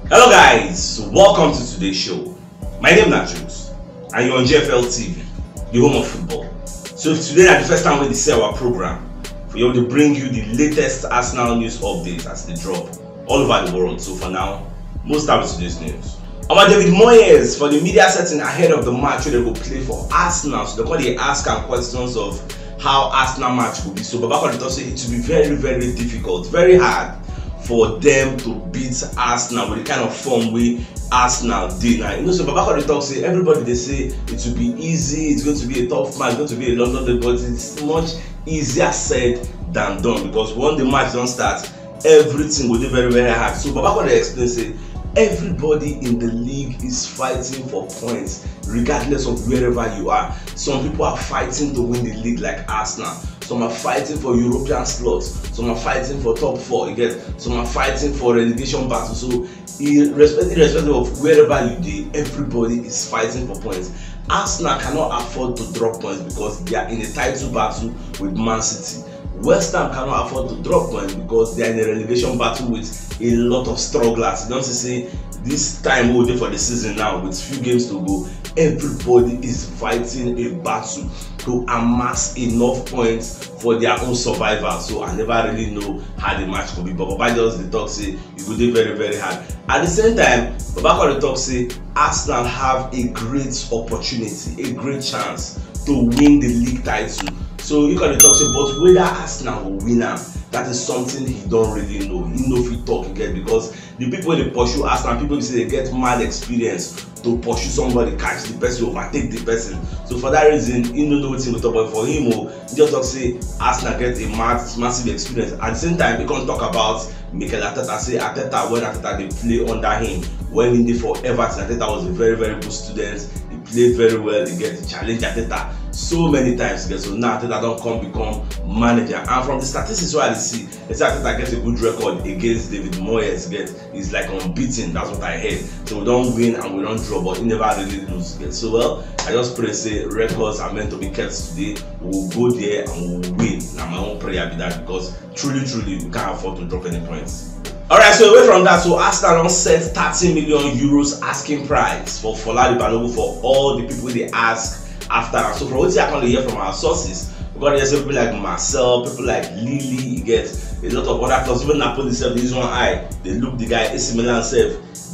Hello guys, welcome to today's show. My name is CHUKS and you're on GFL TV, the home of football. So if today is the first time we see our program, we want to bring you the latest Arsenal news updates as they drop all over the world. So for now, most start with today's news. About David Moyes for the media setting ahead of the match where they will play for Arsenal. So they ask them questions of how Arsenal match will be. So Babako say it will be very, very difficult, very hard for them to beat Arsenal with the kind of form we Arsenal did. Now, so Babako talk say everybody they say it will be easy, it's going to be a tough match, it's going to be a London day, but it's much easier said than done because when the match don't start, everything will be very, very hard. So Babako explain say everybody in the league is fighting for points regardless of wherever you are. Some people are fighting to win the league like Arsenal. Some are fighting for European slots. Some are fighting for top 4. You get. Some are fighting for relegation battle. So irrespective of wherever you do, everybody is fighting for points. Arsenal cannot afford to drop points because they are in a title battle with Man City. West Ham cannot afford to drop points because they are in a relegation battle with a lot of strugglers. You don't say this time we'll do for the season now with few games to go. Everybody is fighting a battle to amass enough points for their own survival. So I never really know how the match could be. But Baba just the talk say it will be very, very hard. At the same time, Baba the talk say Arsenal have a great opportunity, a great chance to win the league title. So you can talk say, but whether Arsenal will win am, that is something he don't really know. He know if he talk again because the people they pursue Arsenal, people say they get mad experience to pursue somebody, catch the person, overtake the person. So for that reason, he don't know what he will talk about. For him, he just talk say Arsenal get a massive experience. At the same time, he can't talk about Mikel Arteta. Say Arteta when Arteta they play under him. When he did for Everton, Arteta was a very, very good student. He played very well. He get challenge Arteta so many times. So now Arteta don't become manager. And from the statistics where I see, it's Arteta gets a good record against David Moyes. He's like unbeaten. That's what I heard. So we don't win and we don't draw, but he never really lose. So well, I just pray say records are meant to be kept today. We'll go there and we'll win. Now my own prayer be that because truly we can't afford to drop any points. Alright, so away from that, so Arsenal don't set 30 million euros asking price for Folari Balogun for all the people they ask after. So from what I can hear from our sources, we got here people like Marcel, people like Lily, you get a lot of other clubs, even Napoli self, this one eye, they look the guy, AC Milan self,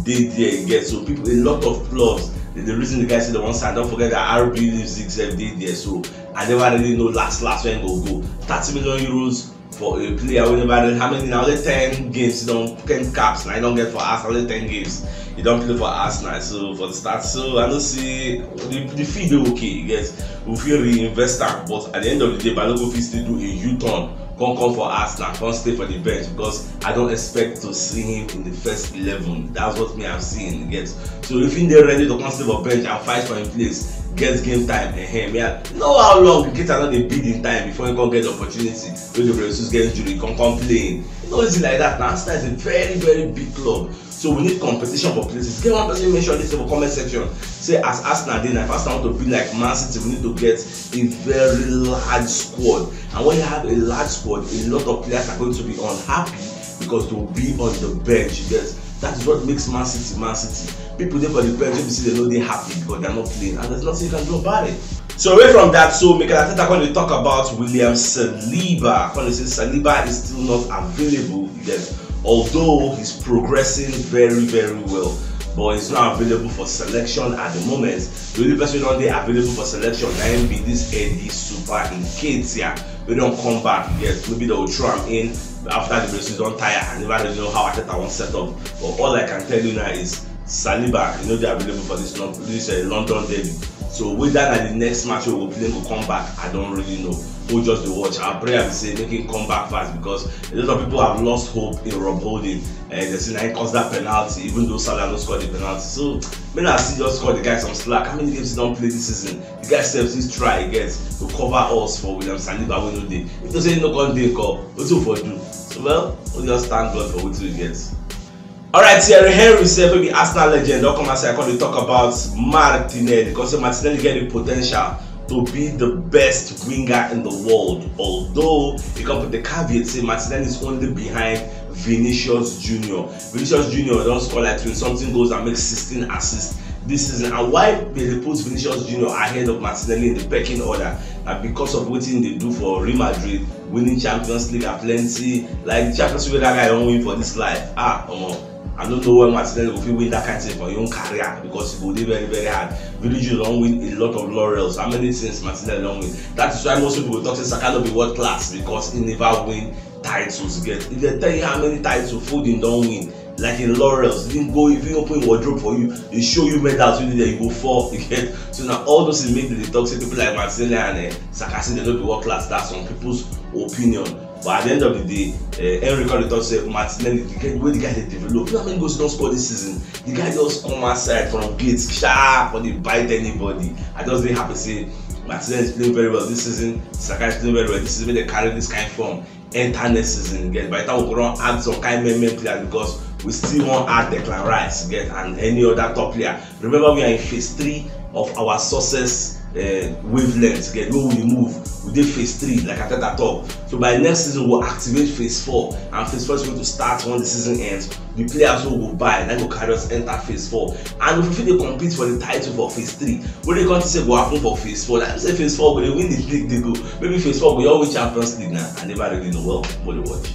they there, you get. So people, a lot of clubs, the reason the guy said the one side, don't forget that RB Leipzig self did there. So I never really know last when go 30 million euros for a player. We never how many now? Only 10 games. You don't 10 caps. Now you don't get for Arsenal. Only 10 games. You don't play for Arsenal. So for the start, so I don't see the fee be okay. You guys, we feel reinvest that, but at the end of the day, Balogun will still do a U-turn. Come for Arsenal, can't stay for the bench because I don't expect to see him in the first 11. That's what me I'm seeing. Yes. So if they're ready to come stay for bench and fight for his place, get game time and him. Yeah, know how long you get another bid in time before you can get the opportunity. When the Jesus get injury, you can complain. You know, it's like that. Now Arsenal is a very, very big club. So we need competition for places. Get one person mention this in the comment section. Say as Arsenal did, if Arsenal want to be like Man City, we need to get a very large squad. And when you have a large squad, a lot of players are going to be unhappy because they will be on the bench. Yes, that is what makes Man City Man City. People there for the bench, you see they know they're happy because they're not playing, and there's nothing you can do about it. So away from that, so Mikel Arteta when they talk about William Saliba, when they say Saliba is still not available, yes, although he's progressing very, very well, but he's not available for selection at the moment. The only person not there available for selection can be this Eddie Super in Ketia. We don't come back yet. Maybe they will throw him in after the race. Don't tire. I never really know how Arteta wants set up. But all I can tell you now is Saliba, you know they're available for this London derby. So whether that the next match we will play will come back, I don't really know. We'll just be watch. Our prayer will say make him come back fast because a lot of people have lost hope in Rob Holding and they say he caused that penalty even though Salah no scored the penalty. So when I see just score the guy some slack. How many games he don't play this season? The guy self just try again to cover us for William Saliba when no day. If they say no con day call, what do for do? So well, we'll just thank God for what we get. Alright, Thierry Henry said maybe Arsenal legend. Don't come and say I can't talk about Martinelli because Martinelli get the potential to be the best winger in the world. Although you can put the caveat say Martinelli is only behind Vinicius Junior. Vinicius Junior don't score like 20-something goals and makes 16 assists this season. And why they put Vinicius Junior ahead of Martinelli in the pecking order? And because of what they do for Real Madrid, winning Champions League are plenty. Like the Champions League that guy don't win for this life. I don't know when Martinelli will win that kind of thing for your own career, because he will do very, very hard. Vinicius don't win a lot of laurels. How many things Martinelli don't win? That is why most people will talk to Saka not be world class, because he never win titles. If they tell you how many titles Foden don't win, like in laurels, if you open wardrobe for you, they show you medals with it, you go fall. So now all those things make the toxic people like Martinelli and Saka say they don't be world class. That's some people's opinion. But at the end of the day, Enrico the talk say Martinelli, the way the guy they develop. You know how many goals he don't score this season? The guy just come outside from gates sharp or they bite anybody. I just very happy to say Martinelli is playing very well this season. Saka is playing very well this season. They carry this kind of form enter next season. By the time we go on add some kind of main players, because we still want add Declan Rice and any other top player. Remember, we are in phase 3 of our success wavelength. When we move, we did phase 3 like I said at top. So by next season we'll activate phase 4, and phase 4 is going to start when the season ends. The players will go by and then go carry us enter phase 4. And if we feel they compete for the title for phase 3, what they going to say go happen for phase 4? Like say phase 4 when they win the league, they go. Maybe phase 4 we all win Champions League now. I never really know well what they watch.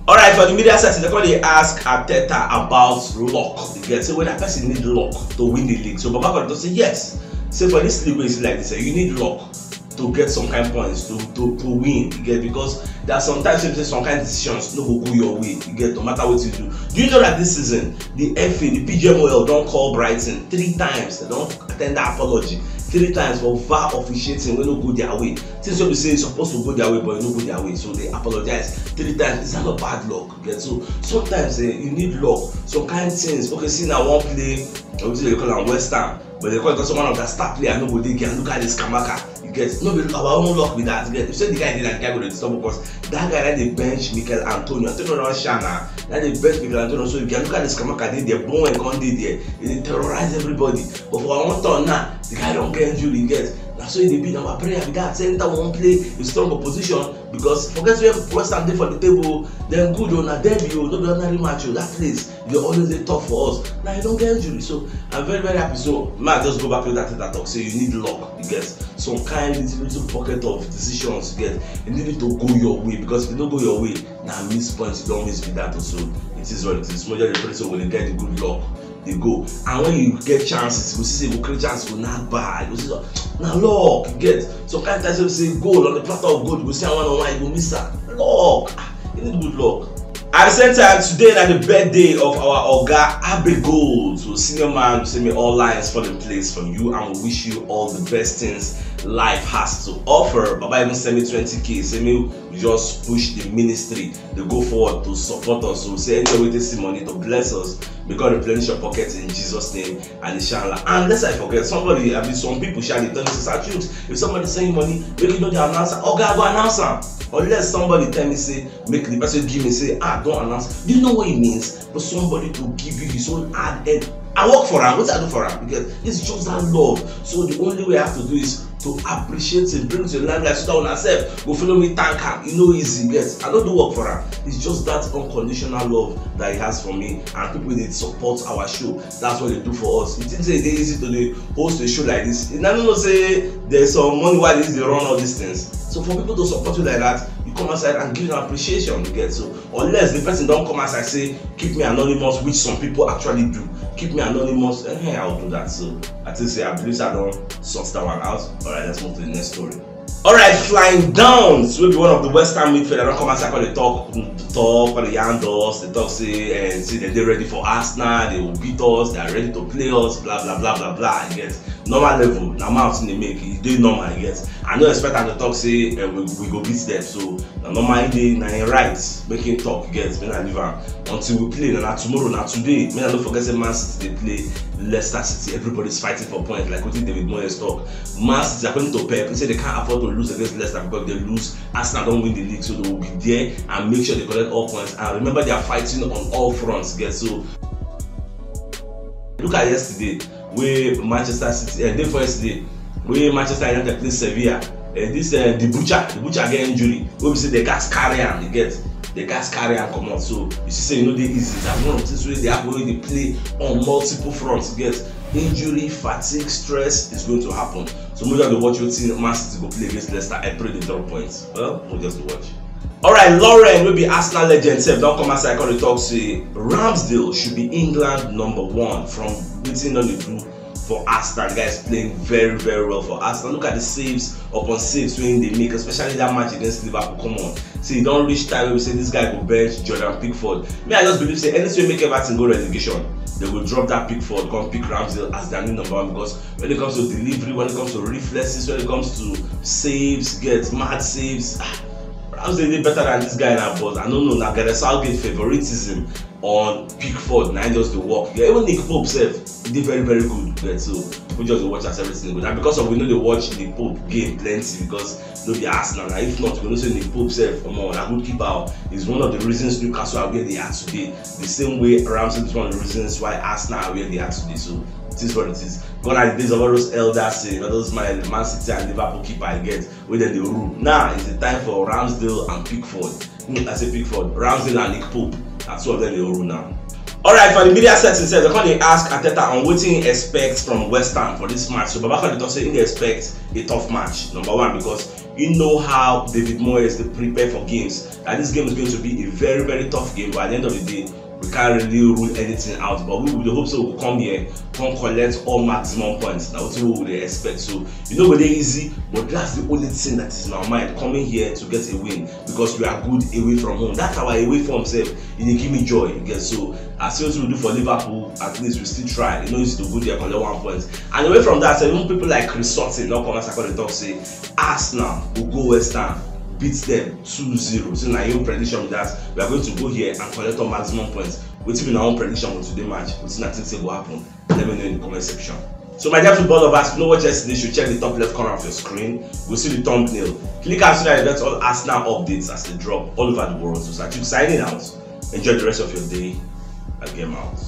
Alright, for the media side, they ask Arteta about luck. They get say when a person need luck to win the league. So Baba don't say yes. Say for this league, it's like this, you need luck to get some kind of points to win. You get, because there are sometimes you say some kind of decisions no go your way. You get, no matter what you do. Do you know that this season the FA, the PGMOL don't call Brighton 3 times? They don't attend the apology 3 times for VAR officiating when no go their way. Since you say it's supposed to go their way, but it no go their way, so they apologize 3 times. It's not bad luck. You get, so sometimes you need luck. Some kind of things. Okay, see now one play, obviously they call them West Ham, but they call it someone of that star player. No go they can look at this Kamaka. You get, no be our own luck with that. You get, you say the guy did that, the guy go to stop, because that guy that they bench Mikel Antonio. Antonio don't shana. That they bench Mikel Antonio, so you can look at this Kamaka. They born and come there. They terrorize everybody. But for one turn now, the guy don't get injured. You get. That's why they beat our prayer. We got center one play in strong opposition, because forget where West Ham dey for the table. Then good on a debut, no be ordinary match. That place they always dey tough for us. Now you don't get injury, so I'm very, very happy. So man, just go back to that talk. So you need luck. You get some kind little pocket of decisions. You get, you need it to go your way, because if you don't go your way, now miss points. You don't miss with that also. It is what it is. Major the person when they get the good luck, they go. And when you get chances, you see say you create chances, you not bad. You see so now luck. You get some kind of times you say goal on the platter of gold, you go see one on one, you go miss that. Luck. You need good luck. At the same time, today na the birthday of our Oga Abigold. So senior man, say me all lines fall in place from you, and we wish you all the best things life has to offer. Baba even send me 20k. Say me we just push the ministry. They go forward to support us. So say any way they see money to bless us, may God replenish your pockets in Jesus' name and inshallah. And lest I forget, somebody, I mean some people shall tell me say CHUKS, if somebody send money, make you know the announcer. Oga go announce am. Unless somebody tell me say, make the person give me say, don't announce. Do you know what it means for somebody to give you his own ad end? I work for him. What I do for him? Because it's just that love. So the only way I have to do is to appreciate him, bring it to the limelight, so that when I say, go follow me, thank him. You know, easy. Yes, I don't do work for him. It's just that unconditional love that he has for me, and people that support our show. That's what they do for us. It isn't easy to host a show like this. And I don't know say there's some money why they run all these things. So for people to support you like that, you come outside and give them appreciation. You get, so unless the person don't come outside say keep me anonymous, which some people actually do, keep me anonymous, and hey, I'll do that. So I think say I believe I don't sort that one out. Alright, let's move to the next story. Alright, flying down. So maybe one of the West Ham midfielder don't come outside, they talk for the young dogs, they talk say and say that they're ready for Arsenal, they will beat us, they are ready to play us, blah blah blah blah blah. You get normal level, now mountain they make it, they normal, you get. I don't expect them to talk say we go beat them. So normal day na right, making talk, you get, when I leave them until we play. Now tomorrow, now today, I don't forget say Man City they play Leicester City, everybody's fighting for points, like what David Moyes talk. Man City according to Pep, he said they can't afford to lose against Leicester because they lose, Arsenal don't win the league, so they will be there and make sure they collect all points. And remember, they are fighting on all fronts, get. So look at yesterday where Manchester City, and day for yesterday wey Manchester United play Sevilla. This the butcher get injury. Wey we say the gas carry am, the gas carry am comot. So you see, say e no dey easy. That's one of the things wey dey happen when they play on multiple fronts. Get injury, fatigue, stress is going to happen. So we just watch wetin Man City go play against Leicester. I pray they drop points. Well, we'll just watch. Alright, Lauren wey be Arsenal legend sef don come outside come dey talk say Ramsdale should be England #1 from wetin don dey do for Arsenal. The guy is playing very well for Arsenal. Look at the saves upon saves wey they make, especially that match against Liverpool. Come on, see, don't reach time where we say this guy go bench Jordan Pickford. Me, I just believe say anything make Everton go relegation, they will drop that Pickford, come pick Ramsdale as their new #1, because when it comes to delivery, when it comes to reflexes, when it comes to saves, get mad saves, Ramsdale dey better than this guy now. But I don't know, now Gareth Southgate favoritism on Pickford, now just the work. Yeah, even Nick Pope self, he did very good. But so we just watch as everything good. And because of we know they watch Nick Pope game plenty, because no be Arsenal. Now if not, we know say Nick Pope self, come on, a good keeper is one of the reasons Newcastle are where they are today. The same way Ramsdale is one of the reasons why Arsenal are where they are today. So it is what it is. Gone are the days of all those elders saying, all those Man City and Liverpool keeper I get where then they rule. Now it's the time for Ramsdale and Pickford. I say Pickford, Ramsdale and Nick Pope. That's two of them they rule now. Alright, for the media set itself, they come ask Arteta on what he expects from West Ham for this match. So Baba Fadi talk say he expects a tough match. #1, because you know how David Moyes they prepare for games. That this game is going to be a very tough game, but at the end of the day, we can't really rule anything out. But we would hope so we'll come here, come collect all maximum points. Now what we would expect. So you know, they're easy, but that's the only thing that is in our mind, coming here to get a win, because we are good away from home. That's our away form self. It give me joy. Again. So as soon as we do for Liverpool, at least we still try. You know, it's to go there, collect 1 point. And away from that, even people like Chris Sutton, not come as I call the talk, say Arsenal will go West Ham, beat them 2-0. So now your prediction with that, we are going to go here and collect our maximum points. Which will be our own prediction with today's match. Which nothing say will happen. Let me know in the comment section. So my dear football lovers, if you know what yesterday, you should check the top left corner of your screen. We'll see the thumbnail. Click out so that you get all Arsenal updates as they drop all over the world. So CHUKS signing out. Enjoy the rest of your day. I game out.